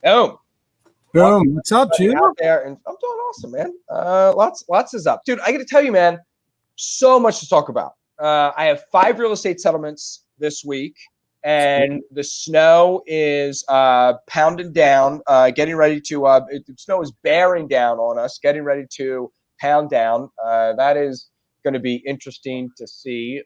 Boom. Boom. What's up, Jim? Out there, and I'm doing awesome, man. Lots is up, dude. I got to tell you, man. So much to talk about. I have 5 real estate settlements this week, and the snow is pounding down, getting ready to. The snow is bearing down on us, getting ready to pound down. That is going to be interesting to see.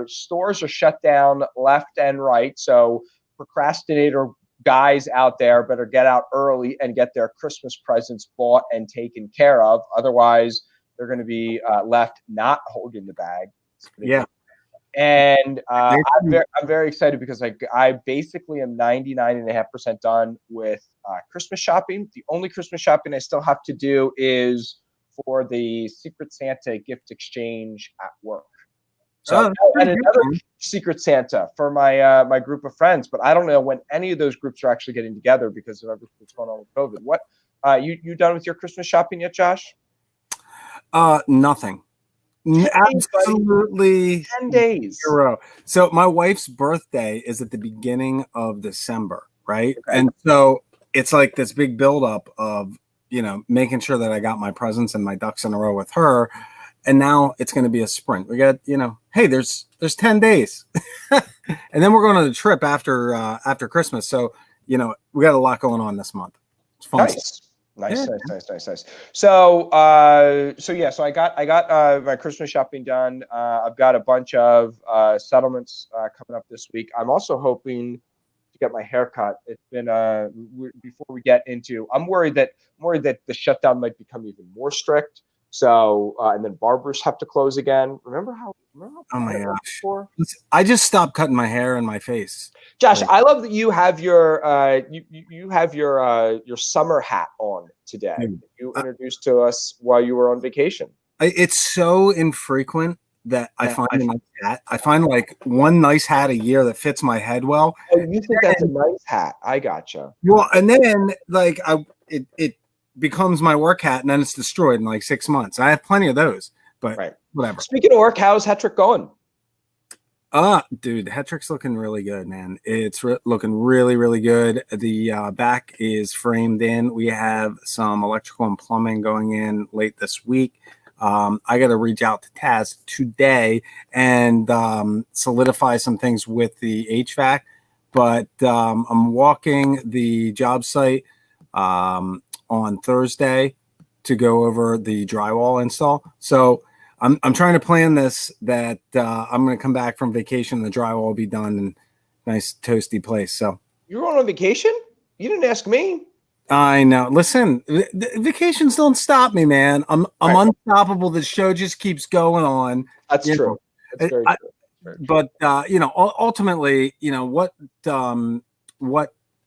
Stores are shut down left and right, so procrastinator guys out there better get out early and get their Christmas presents bought and taken care of. Otherwise, they're going to be left not holding the bag. Yeah. And I'm very excited because I basically am 99.5% done with Christmas shopping. The only Christmas shopping I still have to do is for the Secret Santa gift exchange at work. So and another Secret Santa for my my group of friends, but I don't know when any of those groups are actually getting together because of everything that's going on with COVID. What you done with your Christmas shopping yet, Josh? Nothing. 10 Absolutely 10 days. Zero. So my wife's birthday is at the beginning of December, right? Okay. And so it's like this big buildup of, making sure that I got my presents and my ducks in a row with her. And now it's going to be a sprint. We got, hey, there's 10 days. And then we're going on the trip after Christmas. So, we got a lot going on this month. It's fun. Nice. So I got my Christmas shopping done. I've got a bunch of settlements coming up this week. I'm also hoping to get my hair cut. It's been before we get into. I'm worried that the shutdown might become even more strict. So and then barbers have to close again. Remember how oh my gosh! I just stopped cutting my hair and my face. Josh, I love that you have your you have your summer hat on today. You introduced to us while you were on vacation. It's so infrequent that I find a nice hat. I find like one nice hat a year that fits my head well. Oh, you think that's a nice hat? I gotcha. Well, and then like it becomes my work hat and then it's destroyed in like 6 months. I have plenty of those, but whatever. Speaking of work, how's Hetrick going? Dude, Hetrick's looking really good, man. It's looking really, really good. The back is framed in. We have some electrical and plumbing going in late this week. I got to reach out to Taz today and solidify some things with the HVAC, but I'm walking the job site on Thursday to go over the drywall install. So I'm trying to plan this that I'm going to come back from vacation. The drywall will be done in nice toasty place. So you're on vacation? You didn't ask me. I know. Listen, vacations don't stop me, man. I'm unstoppable. The show just keeps going on. That's true. That's very true. But ultimately, what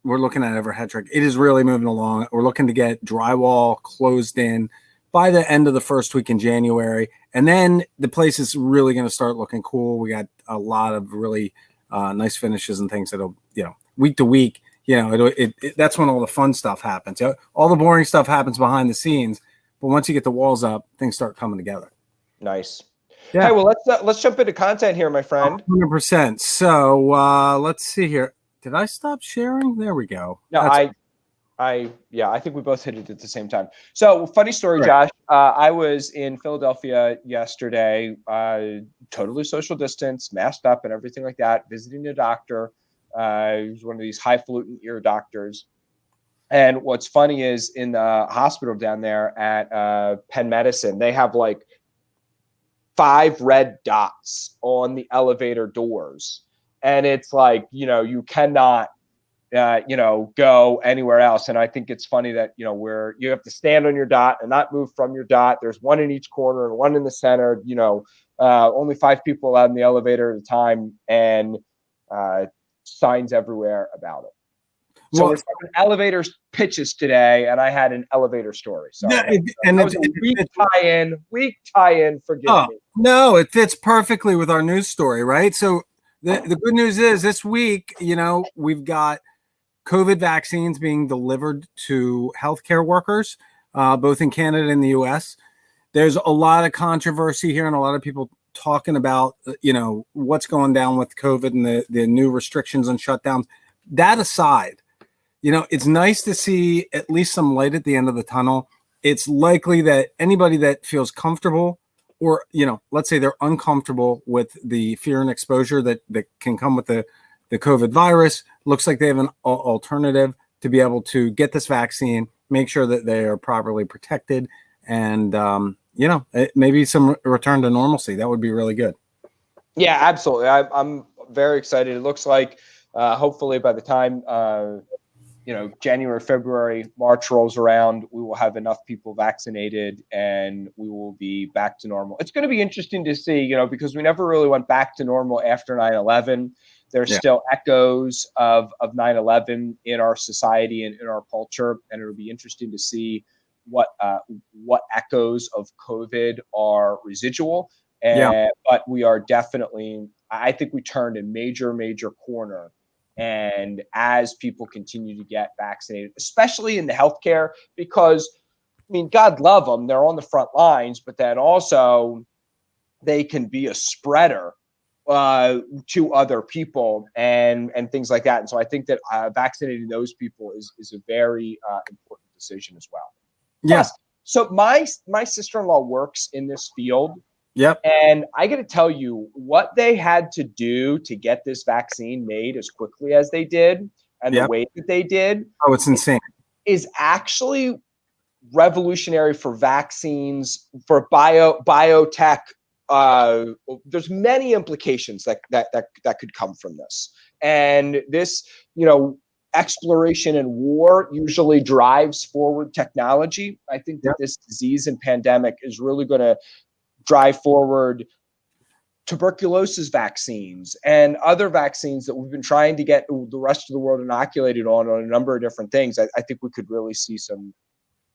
we're looking at over Hetrick, it is really moving along. We're looking to get drywall closed in by the end of the first week in January. And then the place is really going to start looking cool. We got a lot of really nice finishes and things that'll, week to week, that's when all the fun stuff happens. All the boring stuff happens behind the scenes. But once you get the walls up, things start coming together. Nice. Yeah. Hey, well, let's jump into content here, my friend. 100%. So let's see here. Did I stop sharing? There we go. No, I think we both hit it at the same time. So funny story, Josh. I was in Philadelphia yesterday, totally social distance, masked up and everything like that, visiting a doctor. He was one of these highfalutin ear doctors. And what's funny is in the hospital down there at Penn Medicine, they have like 5 red dots on the elevator doors. And it's like, you cannot, go anywhere else. And I think it's funny that, where you have to stand on your dot and not move from your dot. There's one in each corner and one in the center, only 5 people allowed in the elevator at a time, and signs everywhere about it. So we're talking elevator pitches today, and I had an elevator story. So and that was a weak tie-in, forgive me. No, it fits perfectly with our news story, right? So the good news is this week, we've got COVID vaccines being delivered to healthcare workers, both in Canada and the US. There's a lot of controversy here and a lot of people talking about, what's going down with COVID and the new restrictions and shutdowns. That aside, it's nice to see at least some light at the end of the tunnel. It's likely that anybody that feels comfortable or, let's say they're uncomfortable with the fear and exposure that can come with the COVID virus, looks like they have an alternative to be able to get this vaccine, make sure that they are properly protected, and, maybe some return to normalcy. That would be really good. Yeah, absolutely. I'm very excited. It looks like hopefully by the time January, February, March rolls around, we will have enough people vaccinated and we will be back to normal. It's going to be interesting to see, because we never really went back to normal after 9/11. There's still echoes of 9/11 in our society and in our culture, and it'll be interesting to see what echoes of COVID are residual. But we are definitely, I think we turned a major corner. And as people continue to get vaccinated, especially in the healthcare, because, God love them, they're on the front lines, but then also they can be a spreader to other people and things like that. And so I think that vaccinating those people is a very important decision as well. Yes. So my sister-in-law works in this field. Yep. And I got to tell you, what they had to do to get this vaccine made as quickly as they did and the way that they did. Oh, it's insane. Is actually revolutionary for vaccines, for biotech. There's many implications that could come from this. And this, exploration and war usually drives forward technology. I think that this disease and pandemic is really going to drive forward tuberculosis vaccines and other vaccines that we've been trying to get the rest of the world inoculated on a number of different things. I think we could really see some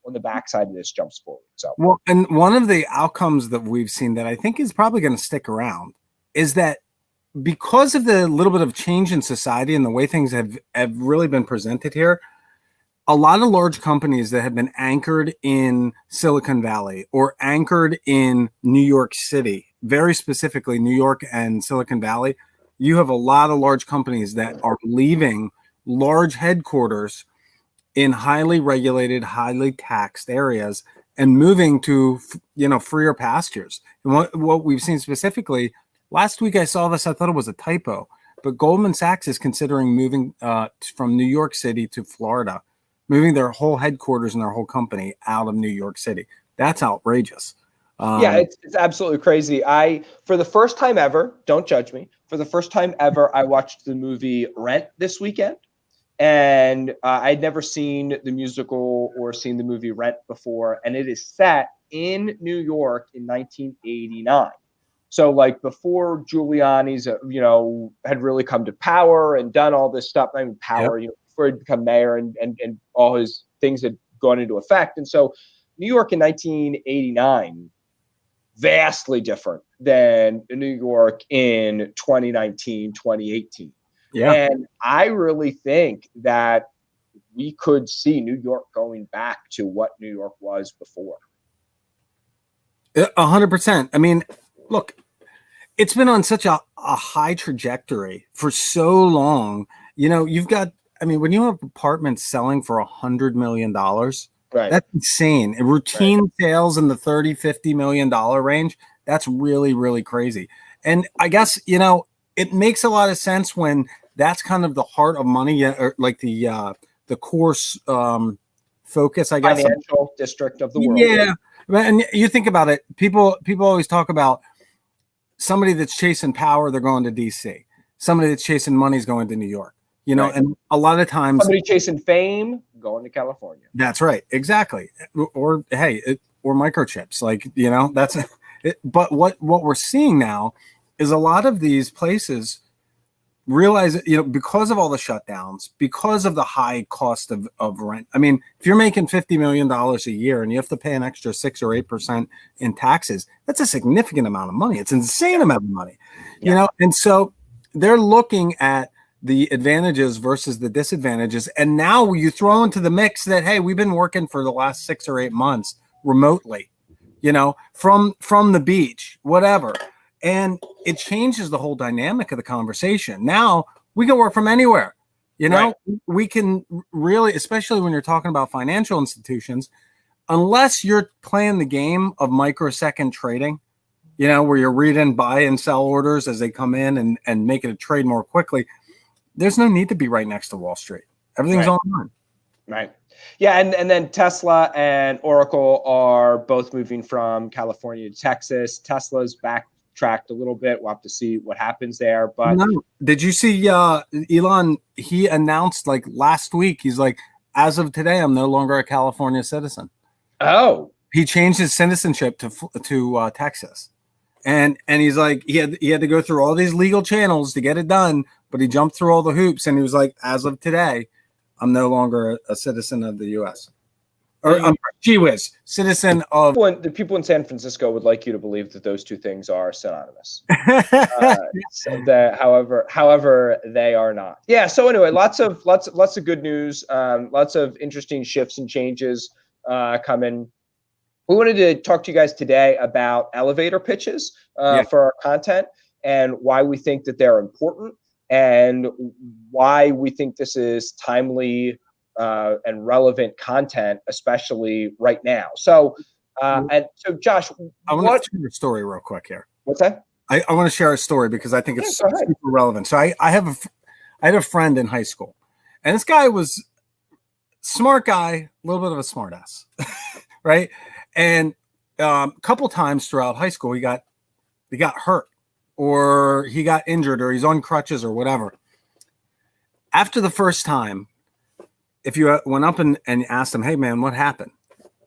on the backside of this jumps forward. So, well, and one of the outcomes that we've seen that I think is probably going to stick around is that because of the little bit of change in society and the way things have really been presented here, a lot of large companies that have been anchored in Silicon Valley or anchored in New York City, very specifically New York and Silicon Valley, you have a lot of large companies that are leaving large headquarters in highly regulated, highly taxed areas and moving to, freer pastures. And what we've seen specifically, last week I saw this, I thought it was a typo, but Goldman Sachs is considering moving from New York City to Florida, moving their whole headquarters and their whole company out of New York City. That's outrageous. It's absolutely crazy. For the first time ever, don't judge me, for the first time ever, I watched the movie Rent this weekend. And I'd never seen the musical or seen the movie Rent before. And it is set in New York in 1989. So before Giuliani's, had really come to power and done all this stuff, before he'd become mayor and all his things had gone into effect. And so New York in 1989, vastly different than New York in 2019, 2018. Yeah. And I really think that we could see New York going back to what New York was before. 100%. Look, it's been on such a high trajectory for so long. You've got, when you have apartments selling for $100 million, right? That's insane. And routine sales in the $30-50 million range, that's really, really crazy. And I guess, it makes a lot of sense when that's kind of the heart of money, or the course focus, I guess. Financial district of the world. Yeah. And you think about it, people always talk about somebody that's chasing power, they're going to DC. Somebody that's chasing money is going to New York. And a lot of times somebody chasing fame going to California. That's right. Exactly. Or or microchips, that's it. But what we're seeing now is a lot of these places realize, because of all the shutdowns, because of the high cost of rent. If you're making $50 million a year and you have to pay an extra 6 or 8% in taxes, that's a significant amount of money. It's an insane amount of money, and so they're looking at the advantages versus the disadvantages. And now you throw into the mix that, hey, we've been working for the last 6 or 8 months remotely, from the beach, whatever. And it changes the whole dynamic of the conversation. Now we can work from anywhere. You know, we can really, especially when you're talking about financial institutions, unless you're playing the game of microsecond trading, you know, where you're reading buy and sell orders as they come in and making a trade more quickly, there's no need to be right next to Wall Street. Everything's online. Right. Yeah. And then Tesla and Oracle are both moving from California to Texas. Tesla's backtracked a little bit. We'll have to see what happens there. But did you see Elon? He announced like last week, he's like, as of today, I'm no longer a California citizen. Oh, he changed his citizenship to Texas. And he's like, he had to go through all these legal channels to get it done, but he jumped through all the hoops and he was like, as of today, I'm no longer a citizen of the U.S. Or gee whiz, citizen of. The people in San Francisco would like you to believe that those two things are synonymous. However, they are not. Yeah. So anyway, lots of good news. Lots of interesting shifts and changes coming. We wanted to talk to you guys today about elevator pitches for our content and why we think that they're important and why we think this is timely and relevant content, especially right now. So, and so, Josh, I want to share a story real quick here. What's that? I want to share a story because I think it's super relevant. So I had a friend in high school, and this guy was smart guy, a little bit of a smart ass, right? And a couple times throughout high school, he got hurt or he got injured or he's on crutches or whatever. After the first time, if you went up and asked him, hey, man, what happened?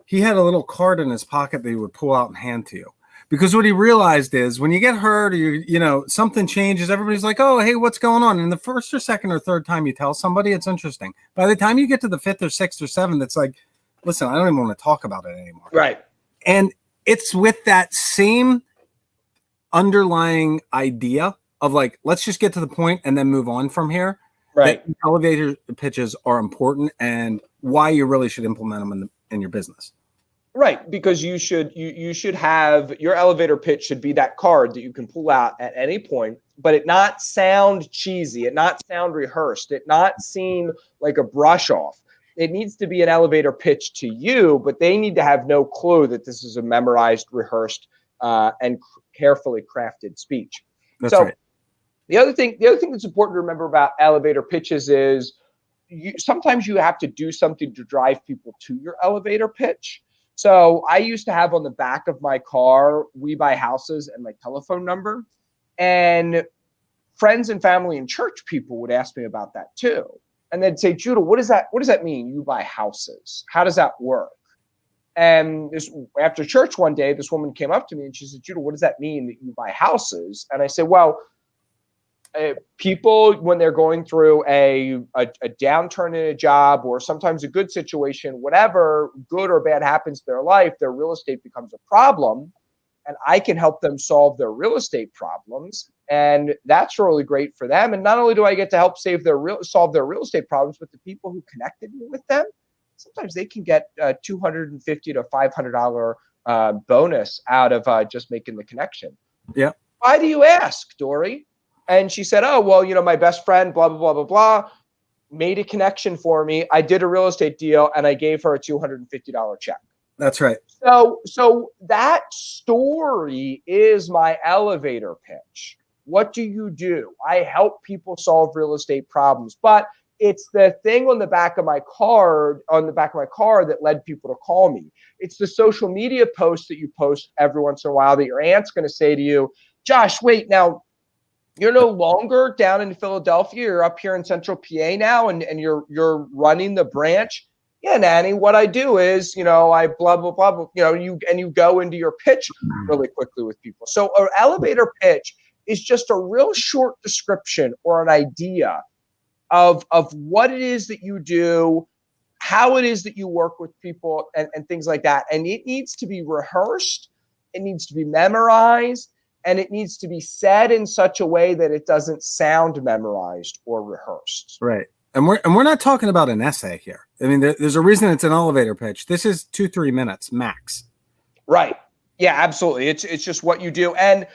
He had a little card in his pocket that he would pull out and hand to you. Because what he realized is when you get hurt or you know something changes, everybody's like, oh, hey, what's going on? And the first or second or third time you tell somebody, it's interesting. By the time you get to the fifth or sixth or seventh, it's like, listen, I don't even want to talk about it anymore. Right. And it's with that same underlying idea of like, let's just get to the point and then move on from here. Right. That elevator pitches are important and why you really should implement them in your business. Right. Because you should have your elevator pitch should be that card that you can pull out at any point, but it not sound cheesy, it not sound rehearsed, it not seem like a brush off. It needs to be an elevator pitch to you, but they need to have no clue that this is a memorized, rehearsed, and carefully crafted speech. That's right. The other thing that's important to remember about elevator pitches is sometimes you have to do something to drive people to your elevator pitch. So I used to have on the back of my car, We Buy Houses and my telephone number. And friends and family and church people would ask me about that too. And they'd say, Judah, what does that mean? You buy houses. How does that work? And after church one day, this woman came up to me and she said, Judah, what does that mean that you buy houses? And I said, well, people, when they're going through a downturn in a job or sometimes a good situation, whatever good or bad happens to their life, their real estate becomes a problem. And I can help them solve their real estate problems. And that's really great for them. And not only do I get to help solve their real estate problems, but the people who connected me with them, sometimes they can get $250 to $500 bonus out of just making the connection. Yeah. Why do you ask, Dory? And she said, oh, well, you know, my best friend, blah, blah, blah, blah, blah, made a connection for me. I did a real estate deal and I gave her a $250 check. That's right. So that story is my elevator pitch. What do? I help people solve real estate problems. But it's the thing on the back of my car that led people to call me. It's the social media posts that you post every once in a while that your aunt's going to say to you, Josh, wait, now you're no longer down in Philadelphia. You're up here in Central PA now, and you're running the branch. Yeah, Nanny, what I do is, you know, I blah, blah, blah, blah, you know, you go into your pitch really quickly with people. So an elevator pitch is just a real short description or an idea of what it is that you do, how it is that you work with people and things like that. And it needs to be rehearsed. It needs to be memorized. And it needs to be said in such a way that it doesn't sound memorized or rehearsed. Right. And we're not talking about an essay here. I mean, there's a reason it's an elevator pitch. This is 2-3 minutes max. Right. Yeah, absolutely. It's just what you do. And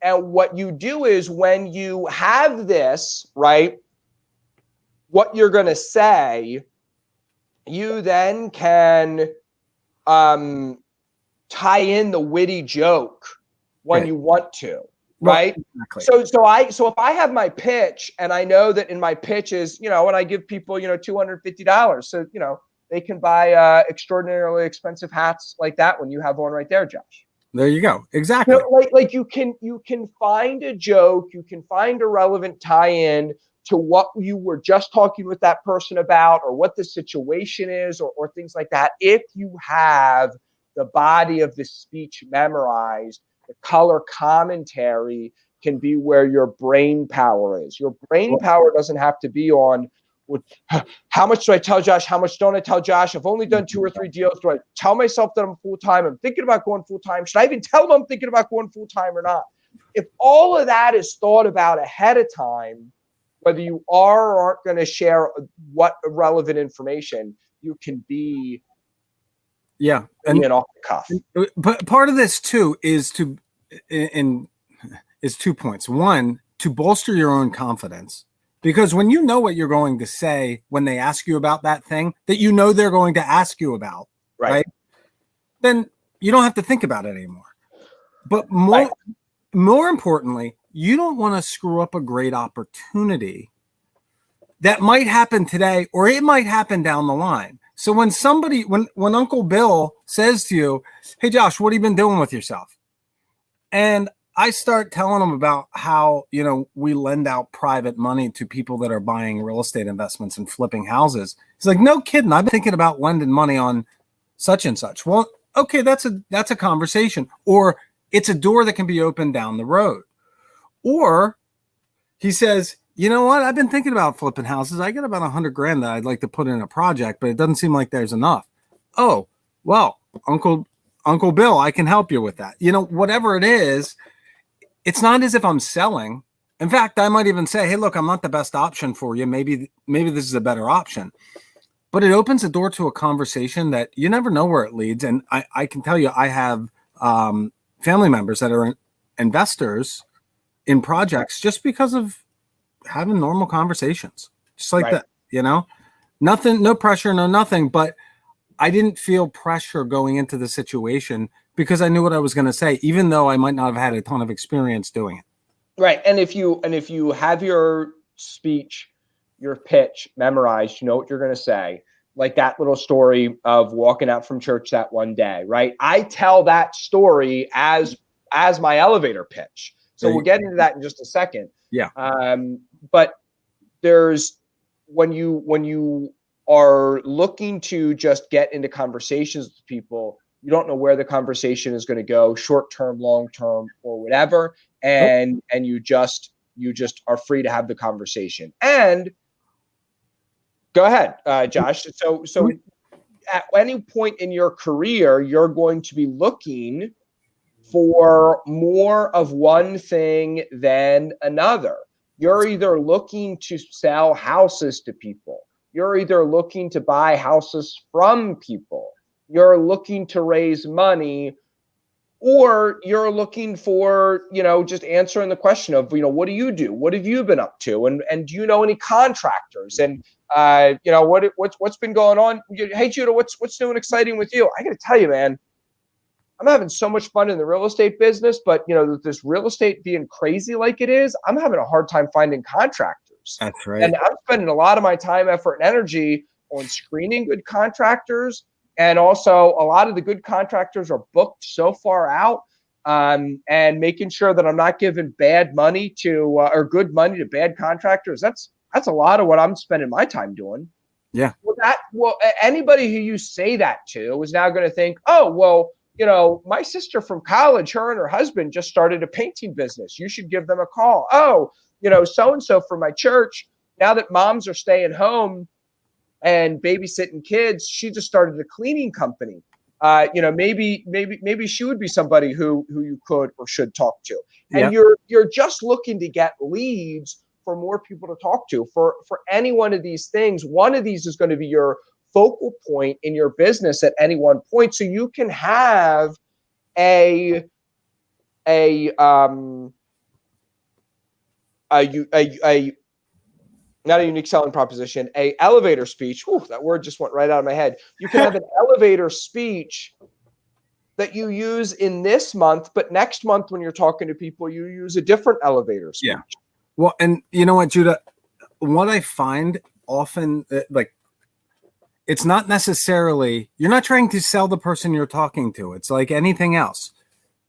what you do is when you have this, right, what you're going to say, you then can tie in the witty joke when you want to, right? Well, exactly. So if I have my pitch and I know that in my pitch is, and I give people, $250, so, they can buy extraordinarily expensive hats like that one you have on right there, Josh. There you go. Exactly. Like you can find a joke, you can find a relevant tie-in to what you were just talking with that person about, or what the situation is, or things like that. If you have the body of the speech memorized, the color commentary can be where your brain power is. Your brain power doesn't have to be on, how much do I tell Josh? How much don't I tell Josh? I've only done 2 or 3 deals. Do I tell myself that I'm full-time? I'm thinking about going full-time. Should I even tell them I'm thinking about going full-time or not? If all of that is thought about ahead of time, whether you are or aren't going to share what relevant information, you can be and off the cuff. But part of this too is 2 points. One, to bolster your own confidence. Because when you know what you're going to say when they ask you about that thing that they're going to ask you about, right? Then you don't have to think about it anymore. But more importantly, you don't want to screw up a great opportunity that might happen today, or it might happen down the line. So when Uncle Bill says to you, "Hey Josh, what have you been doing with yourself?" And I start telling them about how, we lend out private money to people that are buying real estate investments and flipping houses. He's like, "No kidding. I've been thinking about lending money on such and such." Well, okay, that's a conversation, or it's a door that can be opened down the road. Or he says, "You know what? I've been thinking about flipping houses. I got about $100,000 that I'd like to put in a project, but it doesn't seem like there's enough." "Oh, well, Uncle Bill, I can help you with that." Whatever it is, it's not as if I'm selling. In fact, I might even say, "Hey, look, I'm not the best option for you. Maybe this is a better option." But it opens the door to a conversation that you never know where it leads. And I can tell you, I have family members that are investors in projects just because of having normal conversations, just like that, nothing, no pressure, no nothing. But I didn't feel pressure going into the situation because I knew what I was going to say, even though I might not have had a ton of experience doing it. Right. And if you have your speech, your pitch memorized, you know what you're going to say, like that little story of walking out from church that one day, right? I tell that story as my elevator pitch. So we'll get into that in just a second. Yeah. But there's when you are looking to just get into conversations with people, you don't know where the conversation is going to go, short term, long term, or whatever, and you just are free to have the conversation. And go ahead, Josh. So at any point in your career, you're going to be looking for more of one thing than another. You're either looking to sell houses to people. You're either looking to buy houses from people. You're looking to raise money, or you're looking for, just answering the question of, what do you do? What have you been up to? And do you know any contractors? And, what's been going on? Hey, Judah, what's new and exciting with you? I got to tell you, man, I'm having so much fun in the real estate business, but this real estate being crazy like it is, I'm having a hard time finding contractors. That's right. And I'm spending a lot of my time, effort, and energy on screening good contractors. And also a lot of the good contractors are booked so far out, and making sure that I'm not giving bad money to, or good money to bad contractors. That's a lot of what I'm spending my time doing. Yeah. Well, anybody who you say that to is now going to think, oh, well, my sister from college, her and her husband just started a painting business. You should give them a call. Oh, so-and-so from my church, now that moms are staying home and babysitting kids, she just started a cleaning company. Maybe she would be somebody who you could or should talk to. And you're just looking to get leads for more people to talk to. For any one of these things, one of these is going to be your focal point in your business at any one point, so you can have a not a unique selling proposition, a elevator speech. Whew, that word just went right out of my head. You can have an elevator speech that you use in this month, but next month when you're talking to people, you use a different elevator speech. Yeah. Well, and you know what, Judah, what I find often, like, it's not necessarily, you're not trying to sell the person you're talking to. It's like anything else.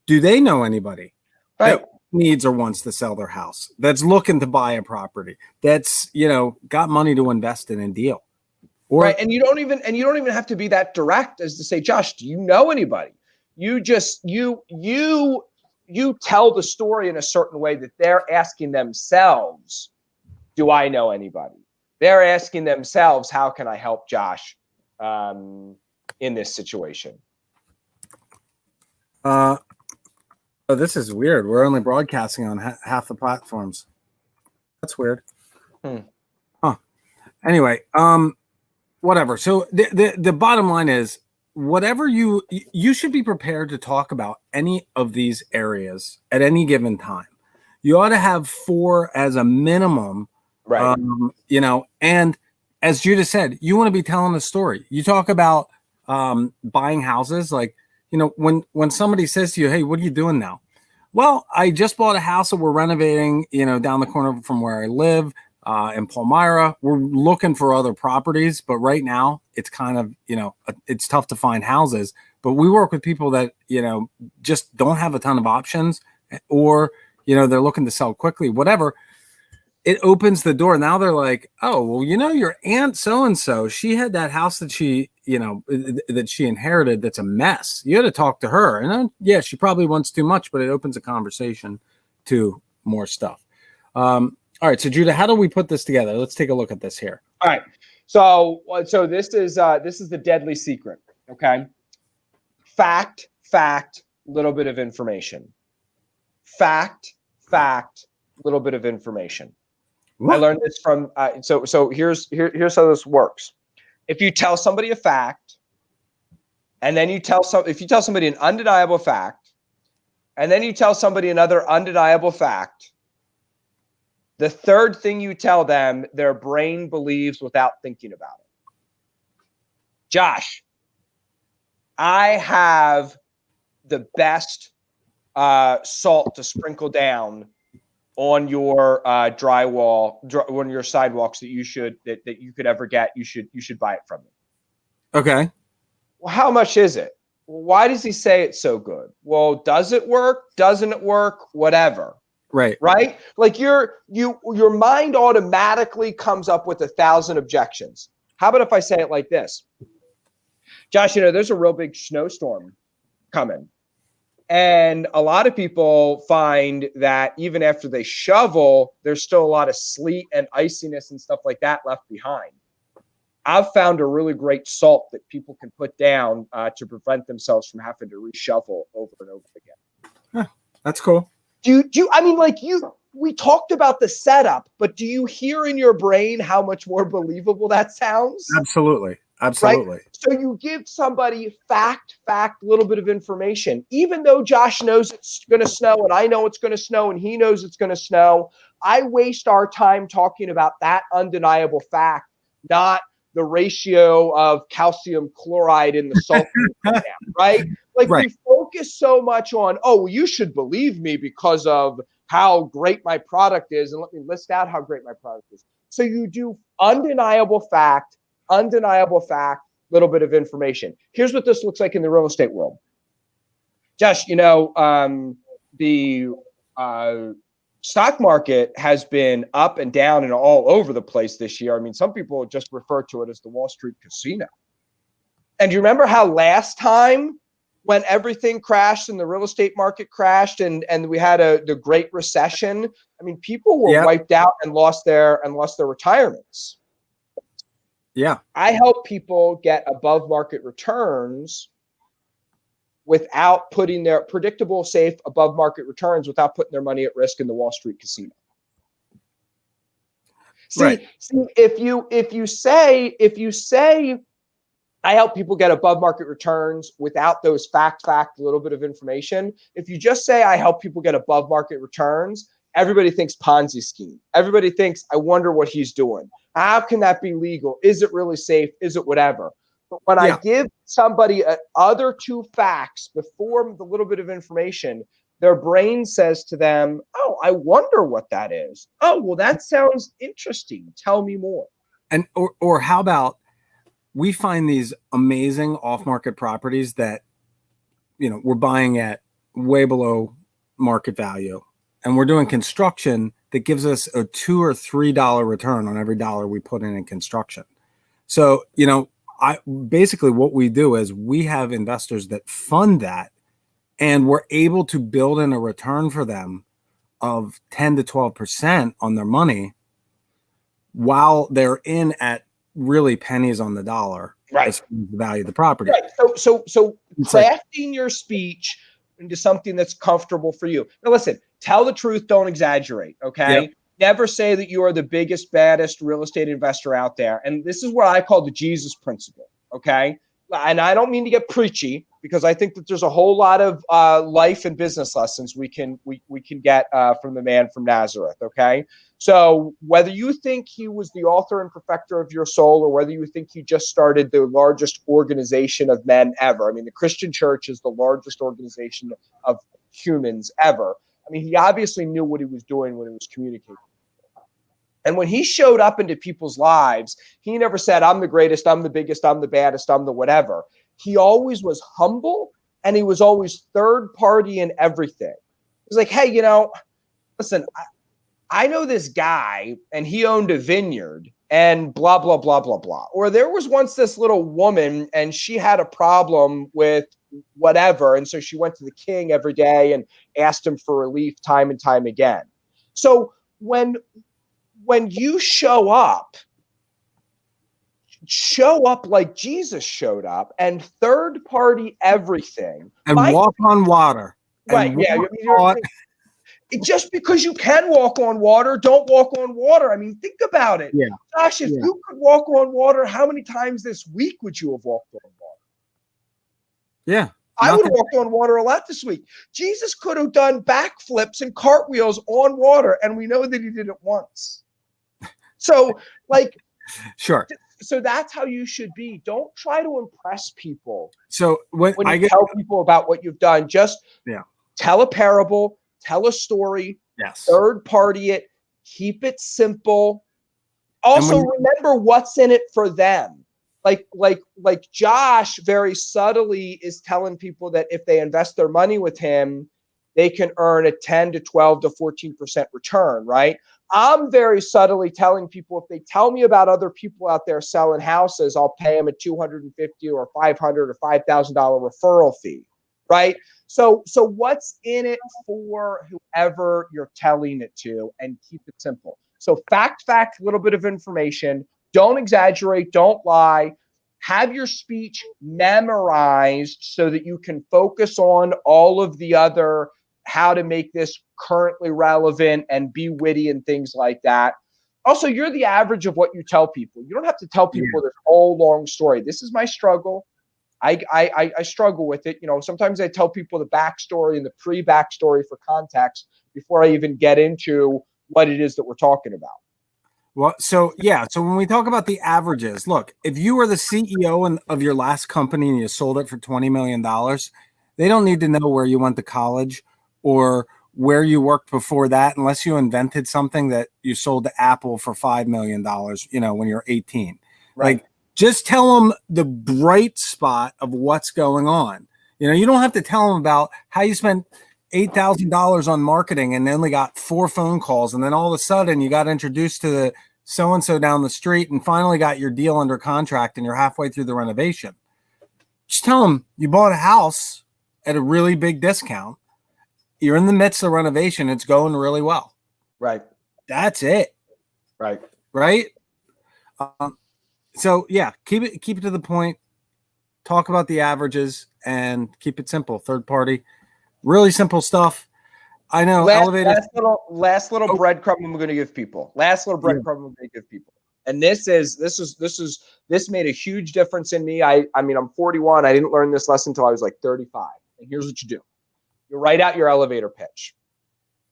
Do they know anybody that needs or wants to sell their house, that's looking to buy a property, that's, got money to invest in a deal? Or, right. And you don't even have to be that direct as to say, Josh, do you know anybody? You just, you tell the story in a certain way that they're asking themselves, do I know anybody? They're asking themselves, how can I help Josh in this situation? Oh, this is weird. We're only broadcasting on half the platforms. That's weird. Huh. Anyway, whatever. So the bottom line is, whatever you should be prepared to talk about any of these areas at any given time. You ought to have 4 as a minimum, right? And as Judah said, you want to be telling a story. You talk about buying houses, like, when somebody says to you, hey, what are you doing now? Well, I just bought a house that we're renovating, down the corner from where I live in Palmyra. We're looking for other properties, but right now it's kind of, it's tough to find houses. But we work with people that, just don't have a ton of options, or, they're looking to sell quickly, whatever. It opens the door. Now they're like, oh, well, your aunt so-and-so, she had that house that she, that she inherited that's a mess. You got to talk to her. And then, yeah, she probably wants too much, but it opens a conversation to more stuff. All right. So, Judah, how do we put this together? Let's take a look at this here. All right. So this is the deadly secret. Okay. Fact, little bit of information. Fact, little bit of information. What? I learned this from so here's how this works. If you tell somebody a fact, and then if you tell somebody an undeniable fact, and then you tell somebody another undeniable fact, the third thing you tell them, their brain believes without thinking about it. Josh, I have the best salt to sprinkle down on your on your sidewalks that you could ever get. You should buy it from me. Okay. Well, how much is it? Why does he say it's so good? Well, does it work? Doesn't it work? Whatever. Right. Like your mind automatically comes up with 1,000 objections. How about if I say it like this? Josh, there's a real big snowstorm coming. And a lot of people find that even after they shovel, there's still a lot of sleet and iciness and stuff like that left behind. I've found a really great salt that people can put down to prevent themselves from having to reshovel over and over again. Huh, that's cool. We talked about the setup, but do you hear in your brain how much more believable that sounds? Absolutely. Right? So you give somebody fact, little bit of information. Even though Josh knows it's going to snow and I know it's going to snow and he knows it's going to snow, I waste our time talking about that undeniable fact, not the ratio of calcium chloride in the salt, right? We focus so much on, oh, you should believe me because of how great my product is. And let me list out how great my product is. So you do undeniable fact, little bit of information. Here's what this looks like in the real estate world. Josh, the stock market has been up and down and all over the place this year. I mean, some people just refer to it as the Wall Street casino. And do you remember how last time when everything crashed and the real estate market crashed and we had the Great Recession? I mean, people were wiped out and lost their retirements. Yeah. I help people get above market returns without putting their predictable, safe above market returns without putting their money at risk in the Wall Street casino. See, if you say I help people get above market returns without those fact, little bit of information. If you just say I help people get above market returns everybody thinks Ponzi scheme. Everybody thinks, I wonder what he's doing. How can that be legal? Is it really safe? Is it whatever? But when I give somebody other two facts before the little bit of information, their brain says to them, oh, I wonder what that is. Oh, well, that sounds interesting. Tell me more. And or how about we find these amazing off-market properties that, we're buying at way below market value, and we're doing construction that gives us a $2 or $3 return on every dollar we put in construction. So, I basically what we do is we have investors that fund that, and we're able to build in a return for them of 10 to 12% on their money while they're in at really pennies on the dollar, right, as the value of the property. Right. So crafting your speech into something that's comfortable for you. Now, listen, tell the truth, don't exaggerate. Okay. Yep. Never say that you are the biggest, baddest real estate investor out there. And this is what I call the Jesus principle. Okay. And I don't mean to get preachy, because I think that there's a whole lot of life and business lessons we can get from the man from Nazareth. Okay. So whether you think he was the author and perfecter of your soul, or whether you think he just started the largest organization of men ever. I mean, the Christian church is the largest organization of humans ever. I mean, he obviously knew what he was doing when he was communicating. And when he showed up into people's lives, he never said, I'm the greatest, I'm the biggest, I'm the baddest, I'm the whatever. He always was humble, and he was always third party in everything. He was like, hey, listen, I know this guy, and he owned a vineyard, and blah, blah, blah, blah, blah. Or there was once this little woman, and she had a problem with whatever. And so she went to the king every day and asked him for relief time and time again. So when you show up like Jesus showed up, and third party everything. And walk on water. Right. Yeah. Just because you can walk on water, don't walk on water. I mean, think about it. Yeah. Gosh, if you could walk on water, how many times this week would you have walked on water? Yeah. I would have walked on water a lot this week. Jesus could have done backflips and cartwheels on water, and we know that he did it once. So, sure. So that's how you should be. Don't try to impress people. So when you tell people about what you've done, just tell a parable, tell a story, third party it, keep it simple. Also, remember what's in it for them. Like Josh very subtly is telling people that if they invest their money with him, they can earn a 10 to 12 to 14% return, right? I'm very subtly telling people, if they tell me about other people out there selling houses, I'll pay them a $250 or $500 or $5,000 referral fee, right? So what's in it for whoever you're telling it to, and keep it simple. So fact, a little bit of information. Don't exaggerate. Don't lie. Have your speech memorized so that you can focus on all of the other, how to make this currently relevant and be witty and things like that. Also, you're the average of what you tell people. You don't have to tell people this whole long story. This is my struggle. I struggle with it. Sometimes I tell people the backstory and the pre-backstory for context before I even get into what it is that we're talking about. Well, so when we talk about the averages, look, if you were the CEO of your last company and you sold it for $20 million, they don't need to know where you went to college or where you worked before that, unless you invented something that you sold to Apple for $5 million, when you're 18. Right. Like, just tell them the bright spot of what's going on. You don't have to tell them about how you spent $8,000 on marketing and only got 4 phone calls. And then all of a sudden you got introduced to the so-and-so down the street and finally got your deal under contract and you're halfway through the renovation. Just tell them you bought a house at a really big discount. You're in the midst of renovation. It's going really well. Right. That's it. Right. Right. So keep it to the point. Talk about the averages and keep it simple. Third party, really simple stuff. I know. Last little breadcrumb I'm going to give people. And this made a huge difference in me. I mean, I'm 41. I didn't learn this lesson until I was like 35. And here's what you do. You write out your elevator pitch.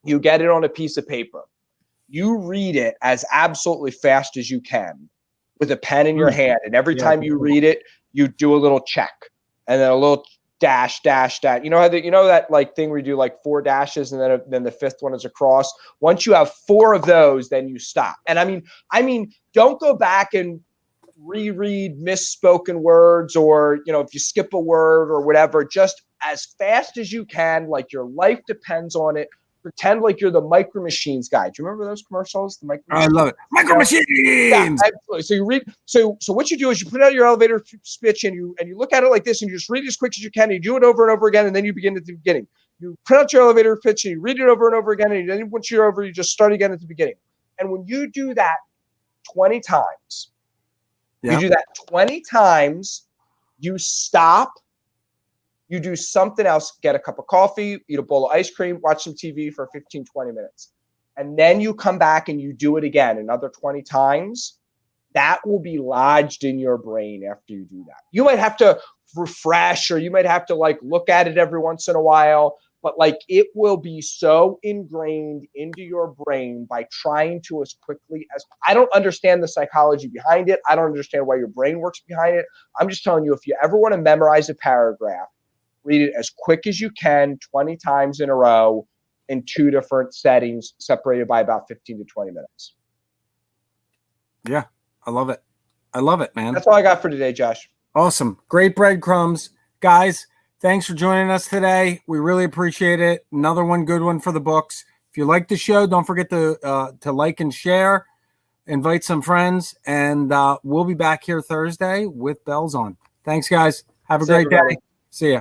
You get it on a piece of paper. You read it as absolutely fast as you can with a pen in your hand. And every time you read it, you do a little check and then a little dash. You know how that like thing where you do like 4 dashes and then the 5th one is a cross. Once you have 4 of those, then you stop. And I mean, don't go back and reread misspoken words, or if you skip a word or whatever, just as fast as you can, like your life depends on it. Pretend like you're the Micro Machines guy. Do you remember those commercials? The Micro I love it. Micro Machines. Yeah, absolutely. So you read. So what you do is you put out your elevator speech and you look at it like this, and you just read it as quick as you can. And you do it over and over again, and then you begin at the beginning. You print out your elevator pitch and you read it over and over again, and then once you're over, you just start again at the beginning. And when you do that 20 times, you do that 20 times, you stop. You do something else, get a cup of coffee, eat a bowl of ice cream, watch some TV for 15, 20 minutes. And then you come back and you do it again another 20 times. That will be lodged in your brain after you do that. You might have to refresh, or you might have to like look at it every once in a while, but like it will be so ingrained into your brain by trying to as quickly as I don't understand the psychology behind it. I don't understand why your brain works behind it. I'm just telling you, if you ever want to memorize a paragraph, read it as quick as you can, 20 times in a row in 2 different settings, separated by about 15 to 20 minutes. Yeah, I love it. I love it, man. That's all I got for today, Josh. Awesome. Great breadcrumbs. Guys, thanks for joining us today. We really appreciate it. Another good one for the books. If you like the show, don't forget to like and share. Invite some friends, and we'll be back here Thursday with bells on. Thanks, guys. Have a great day. See ya.